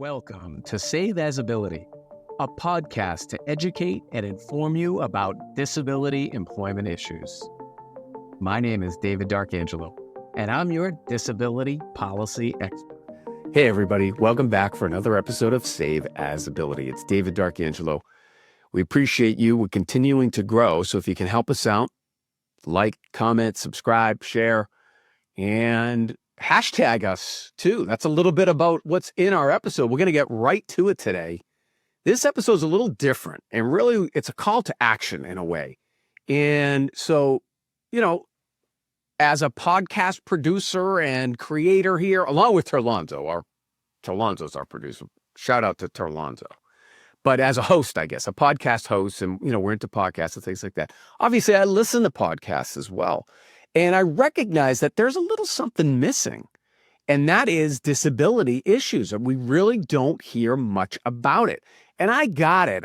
Welcome to Save As Ability, a podcast to educate and inform you about disability employment issues. My name is David D'Arcangelo, and I'm your disability policy expert. Hey, everybody. Welcome back for another episode of Save As Ability. It's David D'Arcangelo. We appreciate you. We're continuing to grow, so if you can help us out, like, comment, subscribe, share, and hashtag us too. That's a little bit about what's in our episode. We're going to get right to it today. This episode is a little different, and really it's a call to action in a way. And so, as a podcast producer and creator here, along with Terlonzo's our producer. Shout out to Terlonzo. But as a host, I guess, a podcast host, and, we're into podcasts and things like that. Obviously, I listen to podcasts as well. And I recognize that there's a little something missing, and that is disability issues. And we really don't hear much about it. And I got it.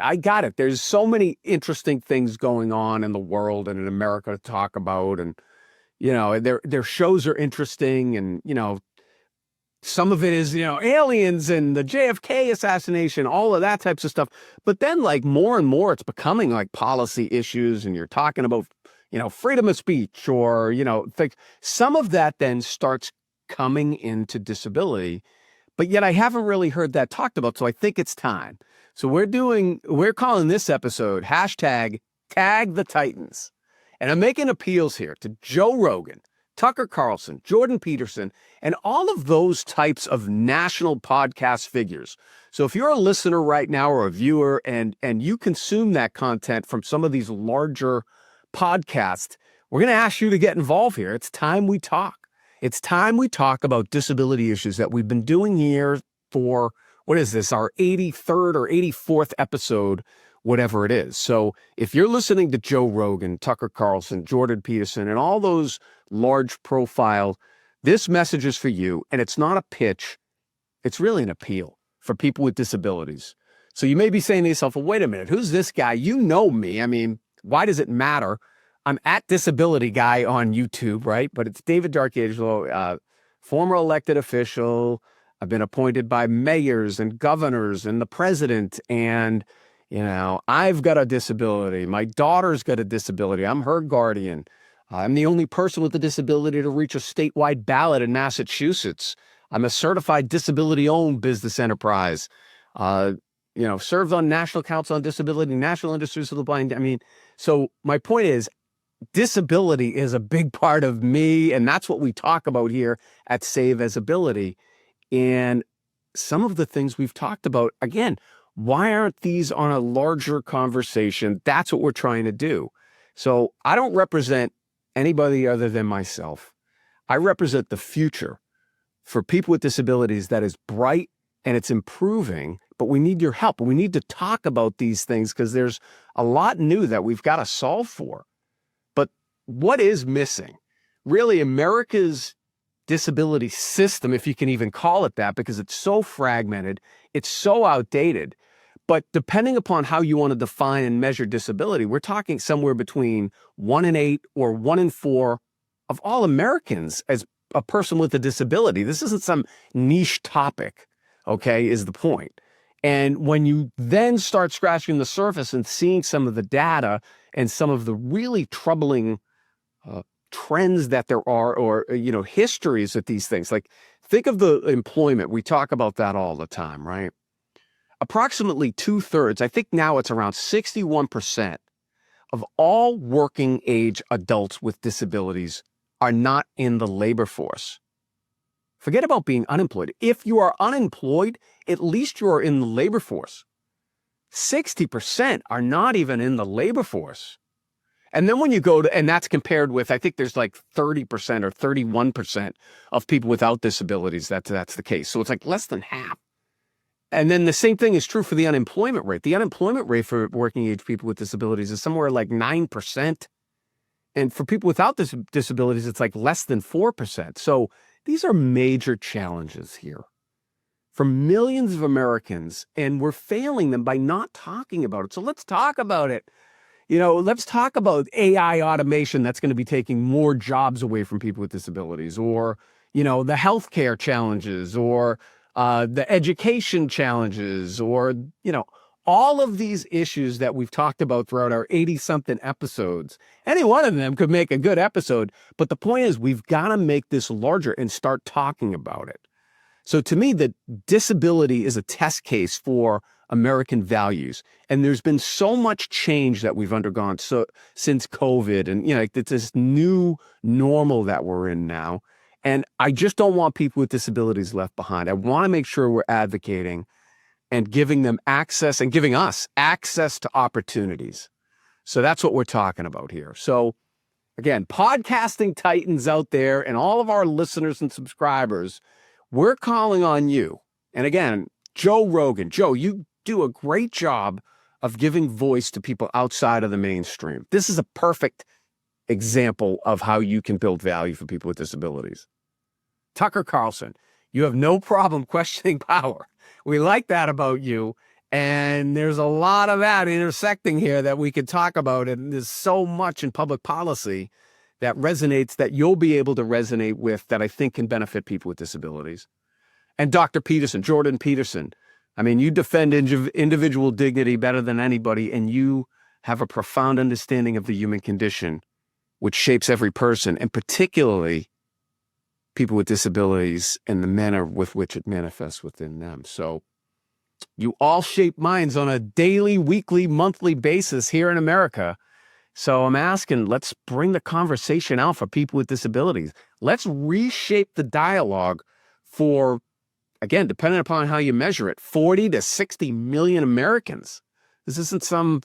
There's so many interesting things going on in the world and in America to talk about. And, their shows are interesting. And, some of it is, aliens and the JFK assassination, all of that types of stuff. But then more and more, it's becoming like policy issues, and you're talking about freedom of speech or, some of that then starts coming into disability, but yet I haven't really heard that talked about. So I think it's time. So we're calling this episode #Tag the Titans. And I'm making appeals here to Joe Rogan, Tucker Carlson, Jordan Peterson, and all of those types of national podcast figures. So if you're a listener right now or a viewer and you consume that content from some of these larger podcast, we're going to ask you to get involved here. It's time we talk. It's time we talk about disability issues that we've been doing here for, what is this, our 83rd or 84th episode, whatever it is. So if you're listening to Joe Rogan, Tucker Carlson, Jordan Peterson, and all those large profile, this message is for you. And it's not a pitch. It's really an appeal for people with disabilities. So you may be saying to yourself, well, wait a minute, who's this guy? You know me. I mean, why does it matter? I'm at Disability Guy on YouTube, right? But it's David D'Arcangelo, former elected official. I've been appointed by mayors and governors and the president. And, I've got a disability. My daughter's got a disability. I'm her guardian. I'm the only person with a disability to reach a statewide ballot in Massachusetts. I'm a certified disability-owned business enterprise. Served on National Council on Disability, National Industries of the Blind. I mean, so my point is, disability is a big part of me, and that's what we talk about here at Save As Ability. And some of the things we've talked about, again, why aren't these on a larger conversation? That's what we're trying to do. So I don't represent anybody other than myself. I represent the future for people with disabilities that is bright and it's improving, but we need your help. We need to talk about these things because there's a lot new that we've got to solve for. But what is missing? Really, America's disability system, if you can even call it that, because it's so fragmented, it's so outdated. But depending upon how you want to define and measure disability, we're talking somewhere between 1 in 8 or 1 in 4 of all Americans as a person with a disability. This isn't some niche topic, okay, is the point. And when you then start scratching the surface and seeing some of the data and some of the really troubling trends that there are, or, histories of these things, like think of the employment. We talk about that all the time, right? Approximately 2/3, I think now it's around 61% of all working age adults with disabilities are not in the labor force. Forget about being unemployed. If you are unemployed, at least you are in the labor force. 60% are not even in the labor force. And then when you go to, and that's compared with, I think there's 30% or 31% of people without disabilities. That's the case. So it's less than half. And then the same thing is true for the unemployment rate. The unemployment rate for working age people with disabilities is somewhere 9%. And for people without disabilities, it's less than 4%. So these are major challenges here for millions of Americans, and we're failing them by not talking about it. So let's talk about it. Let's talk about AI automation that's going to be taking more jobs away from people with disabilities, or, the healthcare challenges, or the education challenges, or, all of these issues that we've talked about throughout our 80-something episodes. Any one of them could make a good episode, but the point is we've got to make this larger and start talking about it. So to me, the disability is a test case for American values. And there's been so much change that we've undergone since COVID, and it's this new normal that we're in now. And I just don't want people with disabilities left behind. I want to make sure we're advocating and giving them access and giving us access to opportunities. So that's what we're talking about here. So again, podcasting titans out there and all of our listeners and subscribers, we're calling on you. And again, Joe Rogan. Joe, you do a great job of giving voice to people outside of the mainstream. This is a perfect example of how you can build value for people with disabilities. Tucker Carlson, you have no problem questioning power. We like that about you. And there's a lot of that intersecting here that we could talk about. And there's so much in public policy that resonates, that you'll be able to resonate with, that I think can benefit people with disabilities. And Dr. Peterson, Jordan Peterson, I mean, you defend individual dignity better than anybody, and you have a profound understanding of the human condition, which shapes every person, and particularly people with disabilities and the manner with which it manifests within them. So you all shape minds on a daily, weekly, monthly basis here in America. So I'm asking, let's bring the conversation out for people with disabilities. Let's reshape the dialogue for, again, depending upon how you measure it, 40 to 60 million Americans. This isn't some,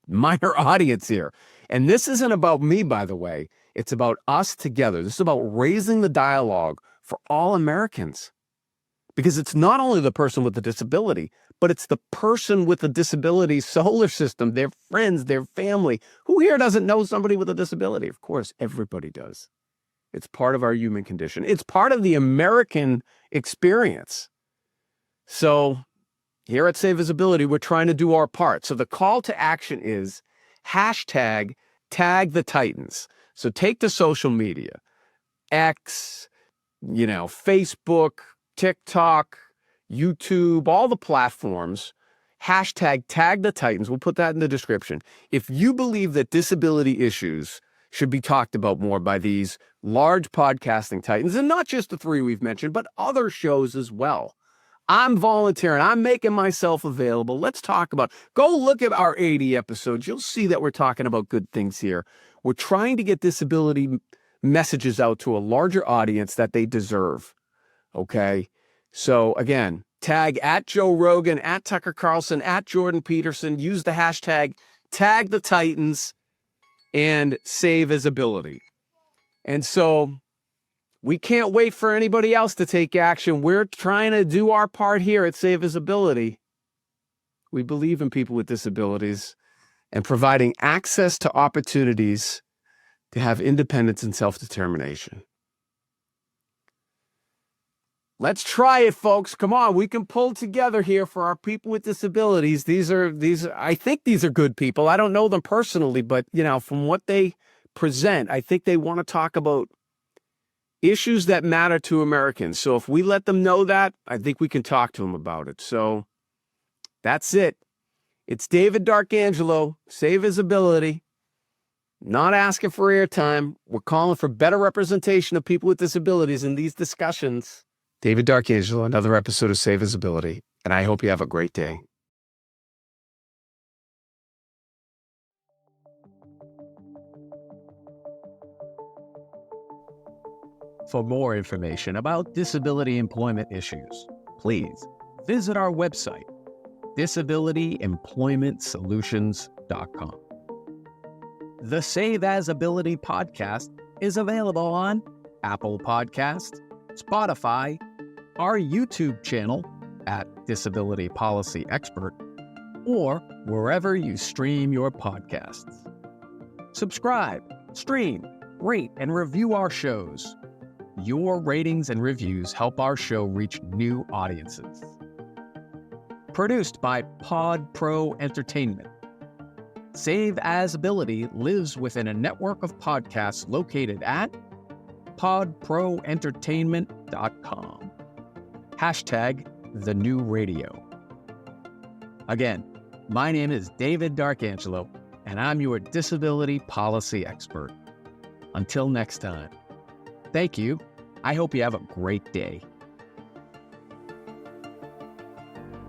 minor audience here. And this isn't about me, by the way. It's about us together. This is about raising the dialogue for all Americans. Because it's not only the person with the disability, but it's the person with the disability solar system, their friends, their family. Who here doesn't know somebody with a disability? Of course, everybody does. It's part of our human condition. It's part of the American experience. So here at Save Visibility, we're trying to do our part. So the call to action is #tag the Titans. So take the social media, X, Facebook, TikTok, YouTube, all the platforms, #tag the Titans. We'll put that in the description. If you believe that disability issues should be talked about more by these large podcasting titans, and not just the three we've mentioned, but other shows as well, I'm volunteering. I'm making myself available. Let's talk about, go look at our 80 episodes. You'll see that we're talking about good things here. We're trying to get disability messages out to a larger audience that they deserve. Okay. So again, tag @Joe Rogan, @Tucker Carlson, @Jordan Peterson. Use the #tag the Titans and Save Visibility. And so we can't wait for anybody else to take action. We're trying to do our part here at Save Visibility. We believe in people with disabilities and providing access to opportunities to have independence and self-determination. Let's try it, folks. Come on, we can pull together here for our people with disabilities. I think these are good people. I don't know them personally, but from what they present, I think they want to talk about issues that matter to Americans. So if we let them know that, I think we can talk to them about it. So that's it. It's David D'Arcangelo, Save Visibility. Not asking for airtime. We're calling for better representation of people with disabilities in these discussions. David D'Arcangelo, another episode of Save Visibility, and I hope you have a great day. For more information about disability employment issues, please visit our website, disabilityemploymentsolutions.com. The Save As Ability podcast is available on Apple Podcasts, Spotify, our YouTube channel @Disability Policy Expert, or wherever you stream your podcasts. Subscribe, stream, rate, and review our shows. Your ratings and reviews help our show reach new audiences. Produced by Pod Pro Entertainment. Save As Ability lives within a network of podcasts located at podproentertainment.com. #TheNewRadio. Again, my name is David Darkangelo, and I'm your disability policy expert. Until next time, thank you. I hope you have a great day.